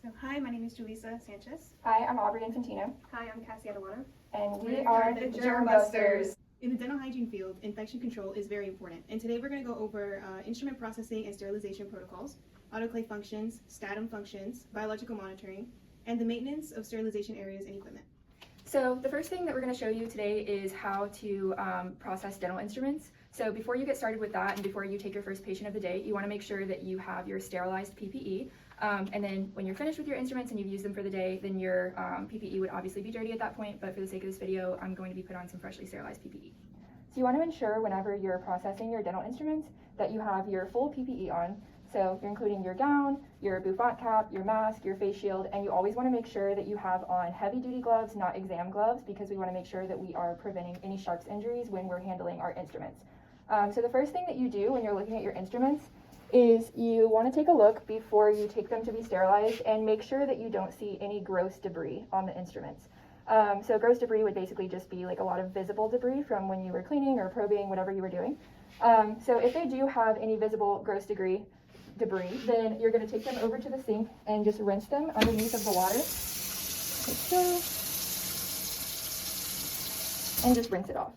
So, hi, my name is Julissa Sanchez. Hi, I'm Aubrey Infantino. Hi, I'm Cassie Adewana. And we are the Germ Busters. In the dental hygiene field, infection control is very important. And today we're going to go over instrument processing and sterilization protocols, autoclave functions, statum functions, biological monitoring, and the maintenance of sterilization areas and equipment. So the first thing that we're going to show you today is how to process dental instruments. So before you get started with that and before you take your first patient of the day, you want to make sure that you have your sterilized PPE. And then when you're finished with your instruments and you've used them for the day, then your PPE would obviously be dirty at that point, but for the sake of this video, I'm going to be put on some freshly sterilized PPE. So you want to ensure whenever you're processing your dental instruments that you have your full PPE on. So you're including your gown, your bouffant cap, your mask, your face shield, and you always want to make sure that you have on heavy duty gloves, not exam gloves, because we want to make sure that we are preventing any sharps injuries when we're handling our instruments. So the first thing that you do when you're looking at your instruments is you want to take a look before you take them to be sterilized and make sure that you don't see any gross debris on the instruments. So gross debris would basically just be like a lot of visible debris from when you were cleaning or probing, whatever you were doing. So if they do have any visible gross debris, then you're going to take them over to the sink and just rinse them underneath of the water, like so, and just rinse it off.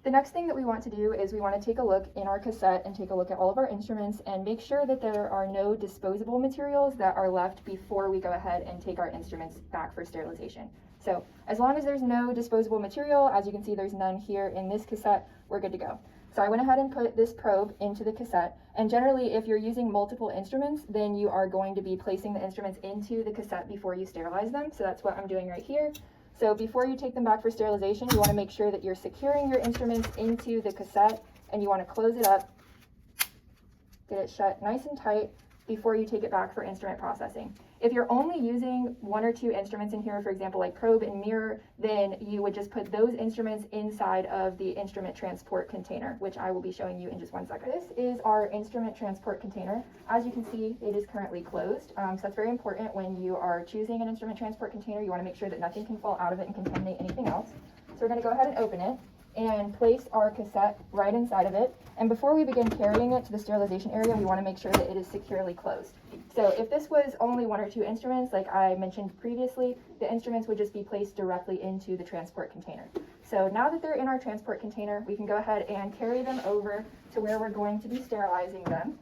The next thing that we want to do is we want to take a look in our cassette and take a look at all of our instruments and make sure that there are no disposable materials that are left before we go ahead and take our instruments back for sterilization. So as long as there's no disposable material, as you can see there's none here in this cassette, we're good to go. So I went ahead and put this probe into the cassette, and generally if you're using multiple instruments, then you are going to be placing the instruments into the cassette before you sterilize them. So that's what I'm doing right here. So before you take them back for sterilization, you want to make sure that you're securing your instruments into the cassette, and you want to close it up, get it shut nice and tight before you take it back for instrument processing. If you're only using one or two instruments in here, for example, like probe and mirror, then you would just put those instruments inside of the instrument transport container, which I will be showing you in just 1 second. This is our instrument transport container. As you can see, it is currently closed. So that's very important when you are choosing an instrument transport container. You want to make sure that nothing can fall out of it and contaminate anything else. So we're going to go ahead and open it and place our cassette right inside of it. And before we begin carrying it to the sterilization area, we want to make sure that it is securely closed. So if this was only one or two instruments, like I mentioned previously, the instruments would just be placed directly into the transport container. So now that they're in our transport container, we can go ahead and carry them over to where we're going to be sterilizing them.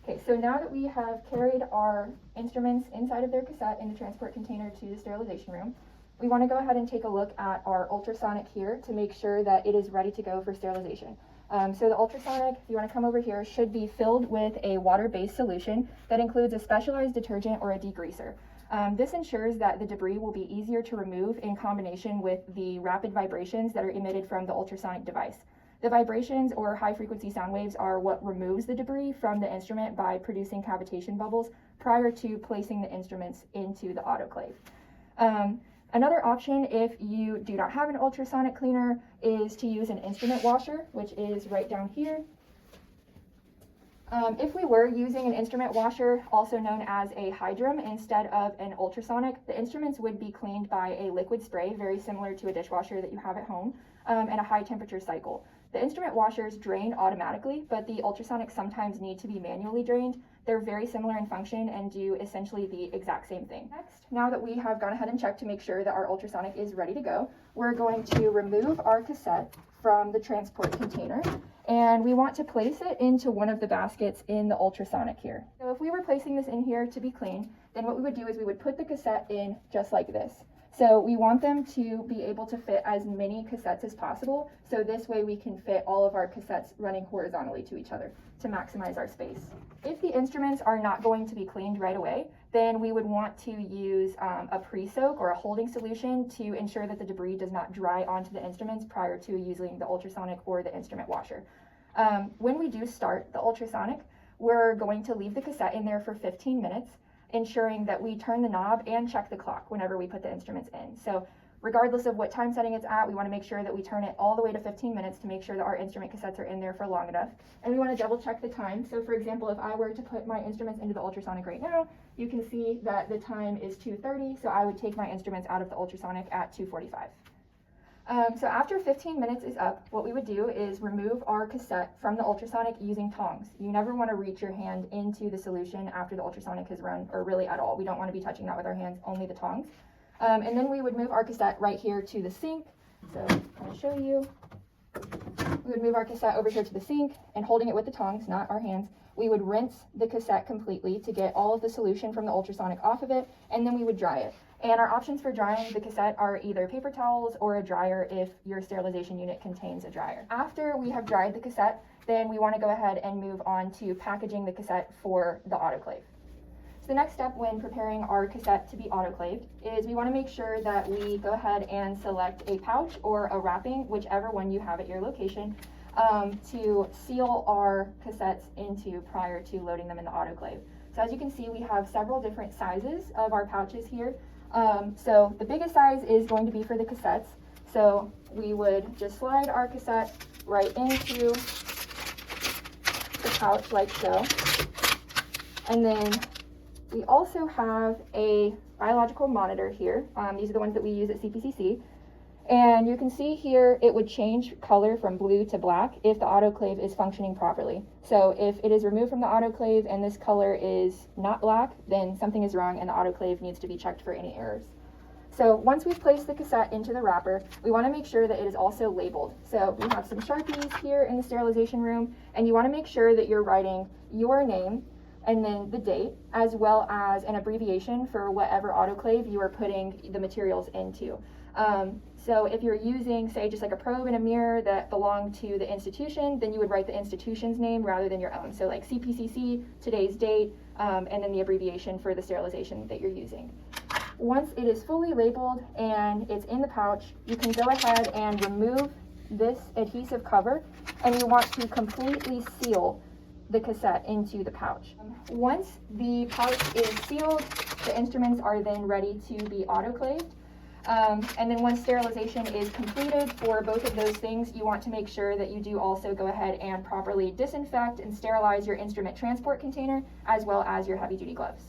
Okay, so now that we have carried our instruments inside of their cassette in the transport container to the sterilization room, we want to go ahead and take a look at our ultrasonic here to make sure that it is ready to go for sterilization. So the ultrasonic, if you want to come over here, should be filled with a water-based solution that includes a specialized detergent or a degreaser. This ensures that the debris will be easier to remove in combination with the rapid vibrations that are emitted from the ultrasonic device. The vibrations or high-frequency sound waves are what removes the debris from the instrument by producing cavitation bubbles prior to placing the instruments into the autoclave. Another option, if you do not have an ultrasonic cleaner, is to use an instrument washer, which is right down here. If we were using an instrument washer, also known as a hydrum, instead of an ultrasonic, the instruments would be cleaned by a liquid spray, very similar to a dishwasher that you have at home, and a high temperature cycle. The instrument washers drain automatically, but the ultrasonics sometimes need to be manually drained. They're very similar in function and do essentially the exact same thing. Next, now that we have gone ahead and checked to make sure that our ultrasonic is ready to go, we're going to remove our cassette from the transport container, and we want to place it into one of the baskets in the ultrasonic here. So if we were placing this in here to be cleaned, then what we would do is we would put the cassette in just like this. So we want them to be able to fit as many cassettes as possible, so this way we can fit all of our cassettes running horizontally to each other to maximize our space. If the instruments are not going to be cleaned right away, then we would want to use a pre-soak or a holding solution to ensure that the debris does not dry onto the instruments prior to using the ultrasonic or the instrument washer. When we do start the ultrasonic, we're going to leave the cassette in there for 15 minutes, ensuring that we turn the knob and check the clock whenever we put the instruments in. So regardless of what time setting it's at, we want to make sure that we turn it all the way to 15 minutes to make sure that our instrument cassettes are in there for long enough. And we want to double check the time. So for example, if I were to put my instruments into the ultrasonic right now, you can see that the time is 2:30, so I would take my instruments out of the ultrasonic at 2:45. So after 15 minutes is up, what we would do is remove our cassette from the ultrasonic using tongs. You never want to reach your hand into the solution after the ultrasonic has run, or really at all. We don't want to be touching that with our hands, only the tongs. And then we would move our cassette right here to the sink. So I'm going to show you. We would move our cassette over here to the sink, and holding it with the tongs, not our hands, we would rinse the cassette completely to get all of the solution from the ultrasonic off of it, and then we would dry it. And our options for drying the cassette are either paper towels or a dryer if your sterilization unit contains a dryer. After we have dried the cassette, then we want to go ahead and move on to packaging the cassette for the autoclave. So the next step when preparing our cassette to be autoclaved is we want to make sure that we go ahead and select a pouch or a wrapping, whichever one you have at your location, to seal our cassettes into prior to loading them in the autoclave. So as you can see, we have several different sizes of our pouches here. So the biggest size is going to be for the cassettes. So we would just slide our cassette right into the pouch like so. And then we also have a biological monitor here. These are the ones that we use at CPCC. And you can see here it would change color from blue to black if the autoclave is functioning properly. So if it is removed from the autoclave and this color is not black, then something is wrong and the autoclave needs to be checked for any errors. So once we've placed the cassette into the wrapper, we want to make sure that it is also labeled. So we have some Sharpies here in the sterilization room, and you want to make sure that you're writing your name and then the date, as well as an abbreviation for whatever autoclave you are putting the materials into. So if you're using, say, just like a probe and a mirror that belong to the institution, then you would write the institution's name rather than your own. So like CPCC, today's date, and then the abbreviation for the sterilization that you're using. Once it is fully labeled and it's in the pouch, you can go ahead and remove this adhesive cover, and you want to completely seal the cassette into the pouch. Once the pouch is sealed, the instruments are then ready to be autoclaved. And then once sterilization is completed for both of those things, you want to make sure that you do also go ahead and properly disinfect and sterilize your instrument transport container, as well as your heavy-duty gloves.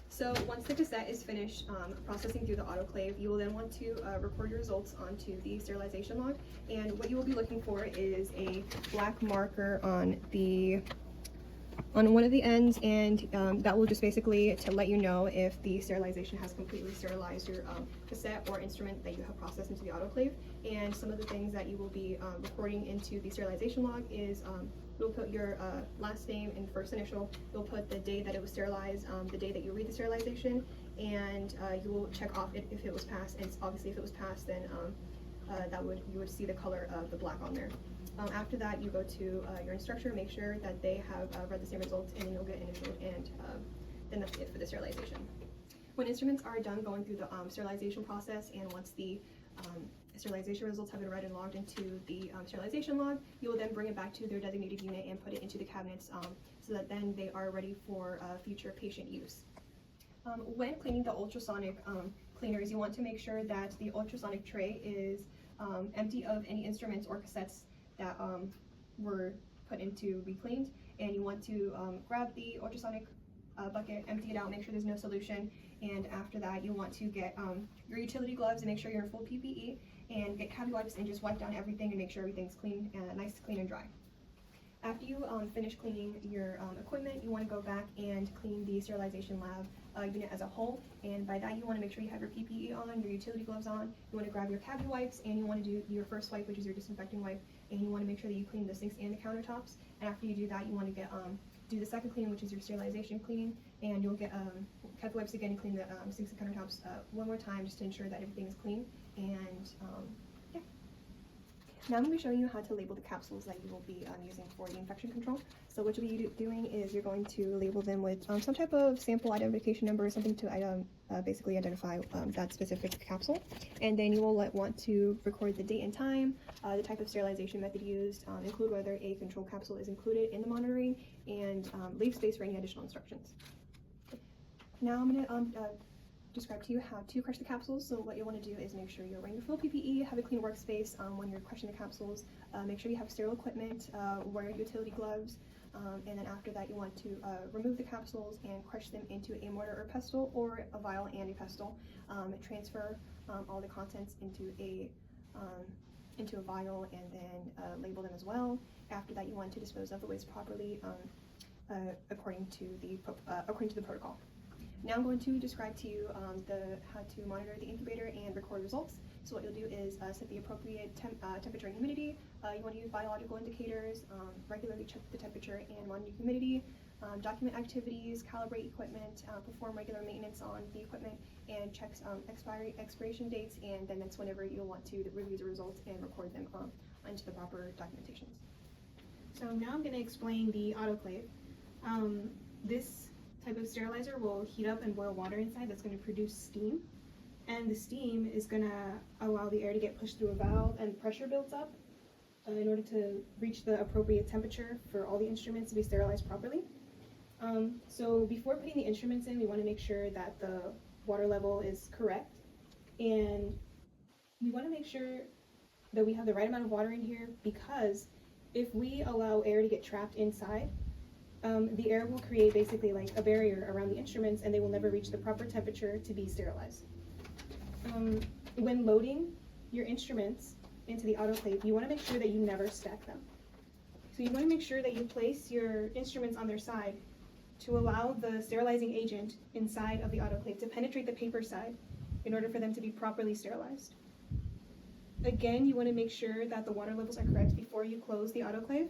So once the cassette is finished processing through the autoclave, you will then want to record your results onto the sterilization log. And what you will be looking for is a black marker on one of the ends, and that will just basically to let you know if the sterilization has completely sterilized your cassette or instrument that you have processed into the autoclave. And some of the things that you will be recording into the sterilization log is you'll put your last name and first initial, you'll put the day that it was sterilized, the day that you read the sterilization, and you will check off if it was passed. And obviously if it was passed, then you would see the color of the black on there. After that, you go to your instructor, make sure that they have read the same results, and then you'll get initialed, and then that's it for the sterilization. When instruments are done going through the sterilization process, and once the sterilization results have been read and logged into the sterilization log, you will then bring it back to their designated unit and put it into the cabinets so that then they are ready for future patient use. When cleaning the ultrasonic cleaners, you want to make sure that the ultrasonic tray is empty of any instruments or cassettes that were put in to be cleaned, and you want to grab the ultrasonic bucket, empty it out, make sure there's no solution, and after that you want to get your utility gloves and make sure you're in full PPE, and get cavity wipes and just wipe down everything and make sure everything's clean, nice, clean, and dry. After you finish cleaning your equipment, you want to go back and clean the sterilization lab unit as a whole, and by that you want to make sure you have your PPE on, your utility gloves on, you want to grab your cavity wipes, and you want to do your first wipe, which is your disinfecting wipe, and you want to make sure that you clean the sinks and the countertops. And after you do that, you want to get do the second cleaning, which is your sterilization cleaning, and you'll get cavity wipes again and clean the sinks and countertops one more time just to ensure that everything is clean. And yeah. Now I'm going to be showing you how to label the capsules that you will be using for the infection control. So what you'll be doing is you're going to label them with some type of sample identification number, something to basically identify that specific capsule. And then you will want to record the date and time, the type of sterilization method used, include whether a control capsule is included in the monitoring, and leave space for any additional instructions. Now I'm going to describe to you how to crush the capsules. So what you want to do is make sure you're wearing your full PPE, have a clean workspace when you're crushing the capsules, make sure you have sterile equipment, wear your utility gloves, and then after that you want to remove the capsules and crush them into a mortar or pestle, or a vial and a pestle. Transfer all the contents into a into a vial and then label them as well. After that, you want to dispose of the waste properly according to the protocol. Now I'm going to describe to you how to monitor the incubator and record results. So what you'll do is set the appropriate temperature and humidity. You want to use biological indicators, regularly check the temperature and monitor humidity, document activities, calibrate equipment, perform regular maintenance on the equipment, and check expiration dates, and then that's whenever you'll want to review the results and record them into the proper documentations. So now I'm going to explain the autoclave. This type of sterilizer will heat up and boil water inside that's going to produce steam, and the steam is going to allow the air to get pushed through a valve, and pressure builds up in order to reach the appropriate temperature for all the instruments to be sterilized properly. So before putting the instruments in, we want to make sure that the water level is correct, and we want to make sure that we have the right amount of water in here, because if we allow air to get trapped inside, the air will create basically like a barrier around the instruments, and they will never reach the proper temperature to be sterilized. When loading your instruments into the autoclave, you want to make sure that you never stack them. So you want to make sure that you place your instruments on their side to allow the sterilizing agent inside of the autoclave to penetrate the paper side in order for them to be properly sterilized. Again, you want to make sure that the water levels are correct before you close the autoclave,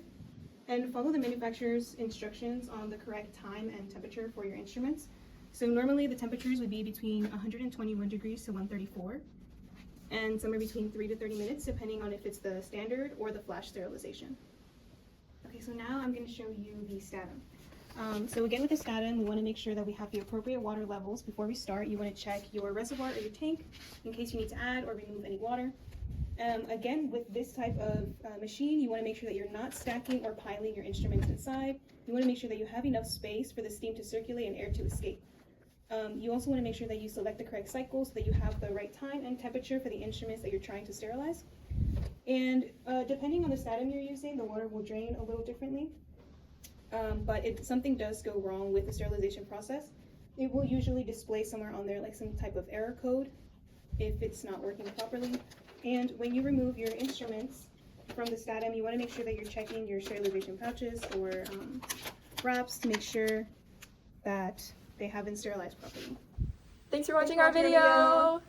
and follow the manufacturer's instructions on the correct time and temperature for your instruments. So normally the temperatures would be between 121 degrees to 134, and somewhere between 3 to 30 minutes, depending on if it's the standard or the flash sterilization. Okay, so now I'm going to show you the Statum. So again, with the Statum, we want to make sure that we have the appropriate water levels. Before we start, you want to check your reservoir or your tank in case you need to add or remove any water. Again, with this type of machine, you want to make sure that you're not stacking or piling your instruments inside. You want to make sure that you have enough space for the steam to circulate and air to escape. You also want to make sure that you select the correct cycle so that you have the right time and temperature for the instruments that you're trying to sterilize. And depending on the Statum you're using, the water will drain a little differently. But if something does go wrong with the sterilization process, it will usually display somewhere on there like some type of error code if it's not working properly. And when you remove your instruments from the Statum, you want to make sure that you're checking your sterilization pouches or wraps to make sure that they have been sterilized properly. Thanks for watching our video.